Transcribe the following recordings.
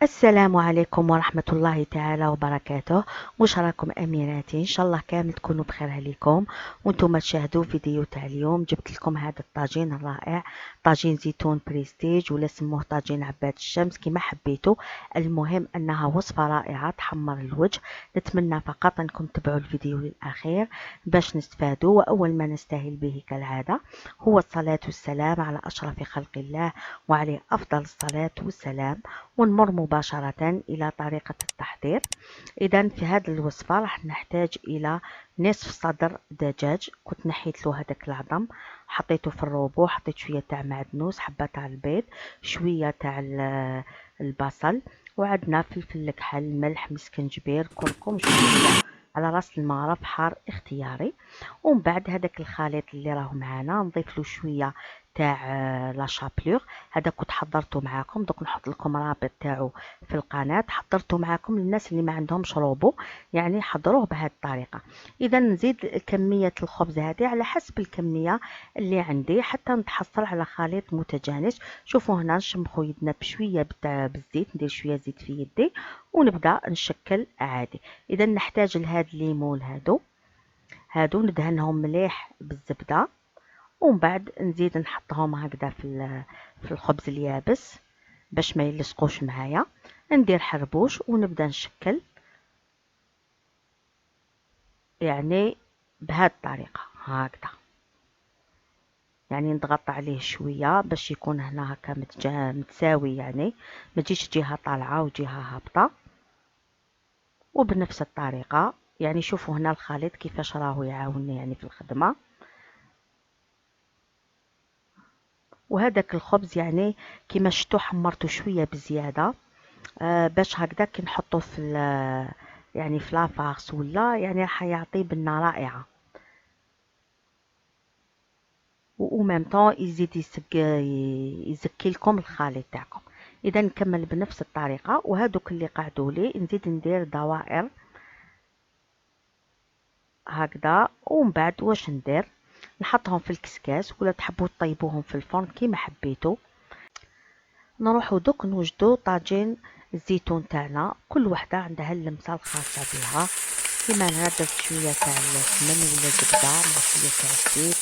السلام عليكم ورحمة الله تعالى وبركاته. واش راكم اميراتي؟ ان شاء الله كامل تكونوا بخير عليكم وانتم تشاهدوا فيديو تاع اليوم. جبت لكم هذا الطاجين الرائع، طاجين زيتون بريستيج ولا سموه طاجين عباد الشمس كما حبيتوا. المهم انها وصفة رائعة تحمر الوجه. نتمنى فقط انكم تتبعوا الفيديو للاخير باش نستفادوا. واول ما نستهل به كالعادة هو الصلاة والسلام على اشرف خلق الله وعليه افضل الصلاة والسلام. ونمر مباشرة إلى طريقة التحضير. إذا في هذه الوصفة راح نحتاج إلى نصف صدر دجاج، كنت نحيت له هذاك العظم حطيته في الروبو، حطيت شوية تاع معدنوس، حبة تاع البيض، شوية تاع البصل، وعندنا فلفل الكحل، ملح، مسكنجبير، كركم، شوية على راس المعرف حار اختياري. ومن بعد هذاك الخليط اللي راه معانا نضيف له شويه تاع لا شابلور. هذا كنت حضرته معاكم، دوك نحط لكم رابط تاعو في القناه. حضرته معاكم للناس اللي ما عندهمش روبو، يعني حضروه بهذه الطريقه. اذا نزيد كميه الخبز هذه على حسب الكميه اللي عندي حتى نتحصل على خليط متجانس. شوفوا هنا نشمخوا يدنا بشويه بالزيت، ندير شويه زيت في يدي ونبدا نشكل عادي. اذا نحتاج لهاد الليمون هادو ندهنهم مليح بالزبده، ومن بعد نزيد نحطهم هكذا في الخبز اليابس باش ما يلصقوش معايا. ندير حربوش ونبدا نشكل يعني بهذه الطريقه هكذا، يعني نضغط عليه شويه باش يكون هنا هكا متساوي، يعني ما تجيش جهه طالعه وجهه هابطه. وبنفس الطريقه يعني شوفوا هنا الخليط كيفاش راهو يعاونني يعني في الخدمه. وهذاك الخبز يعني كيما شفتوا حمرته شويه بزياده، باش هكذا كي نحطه يعني في لافاغس ولا يعني حيعطي بنه رائعه. و ميم طون يزيد يزكي لكم الخليط تاعكم. اذا نكمل بنفس الطريقه، وهذوك اللي قعدوا لي نزيد ندير دوائر هكذا. ومن بعد واش ندير؟ نحطهم في الكسكاس ولا تحبوا تطيبوهم في الفرن كيما حبيتوا. نروحو دوك نوجدو طاجين الزيتون تاعنا، كل وحده عندها اللمسه الخاصه بها. كيما انا درت شويه تاع السمن ولا زبده مع شويه تاع الزيت.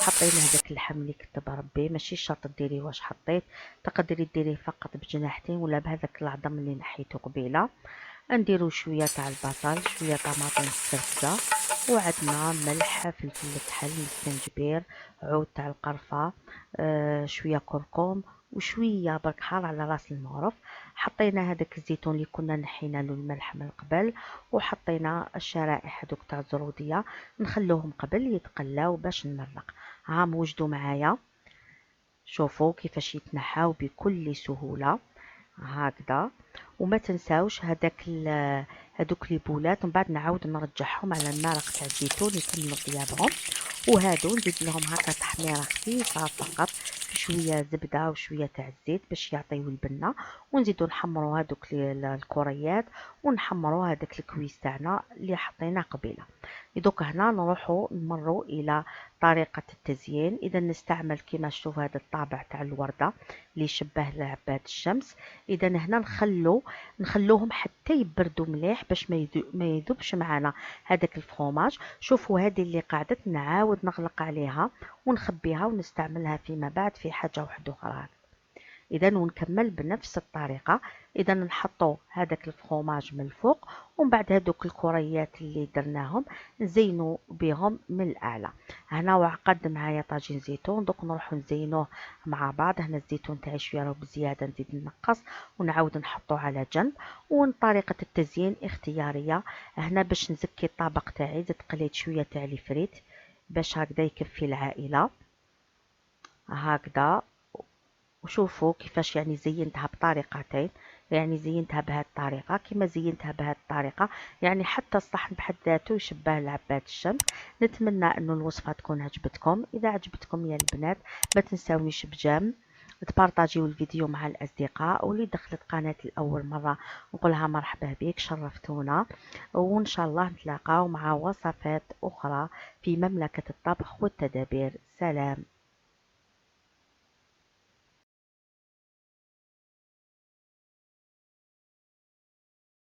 حطينا هذاك اللحم اللي كتب ربي، ماشي شرط ديري واش حطيت، تقدري ديري فقط بجناحتين ولا بهذاك العظم اللي نحيته قبيله. نديرو شويه تاع البصل، شويه طماطم مسترفزه، وعندنا ملح، فلفل الكحل، مسكنجبير، عود تاع القرفه، شويه كركم، وشويه برك حار على راس المعرف. حطينا هذاك الزيتون اللي كنا نحينا له الملح من قبل، وحطينا الشرائح هذوك تاع الزروديه نخلوهم قبل يتقلاو باش نمرق. ها موجدوا معايا، شوفوا كيفاش يتنحاو بكل سهوله هكذا. وما تنساوش هذوك لي بولات من بعد نعاود نرجعهم على المرق تاع الزيتون يكملوا طيابهم. وهادو نزيد لهم هكا تحميره خفيفه فقط بشويه زبده وشويه تاع الزيت باش يعطيو البنه. ونزيدو نحمروا هذوك الكريات، ونحمروا هذاك الكويس تاعنا اللي حطيناه قبيله. دوك هنا نروحوا نمروا الى طريقه التزيين. اذا نستعمل كما شفتوا هذا الطابع تاع الورده اللي يشبه لعباد الشمس. اذا هنا نخلوهم حتى يبردوا مليح باش ما يذوبش معنا هذاك الفرomاج. شوفوا هذه اللي قعدت نعاود نغلق عليها ونخبيها ونستعملها فيما بعد في حاجه واحده اخرى. اذا ونكمل بنفس الطريقه. اذا نحطوا هذاك الفرomاج من الفوق، ومن بعد هذوك الكريات اللي درناهم نزينوا بهم من الاعلى. هنا وعقد معايا طاجين زيتون، دوك نروحوا نزينوه مع بعض. هنا الزيتون تاعي شويه راه بزياده نزيد نقص ونعاود نحطوه على جنب. وطريقه التزيين اختياريه. هنا باش نزكي الطبق تاعي زدت قليت شويه تاع الفريت باش هكذا يكفي العائله هكذا. وشوفوا كيفاش يعني زينتها بطريقتين، يعني زينتها بهذه الطريقه كما زينتها بهذه الطريقه، يعني حتى الصحن بحد ذاته يشبه لعباد الشمس. نتمنى انه الوصفه تكون عجبتكم. اذا عجبتكم يا البنات ما تنساونيش بجام تبارطاجيو الفيديو مع الاصدقاء. واللي دخلت قناتي لاول مره نقولها مرحبا بك، شرفتونا. وان شاء الله نتلاقاو مع وصفات اخرى في مملكه الطبخ والتدابير. سلام.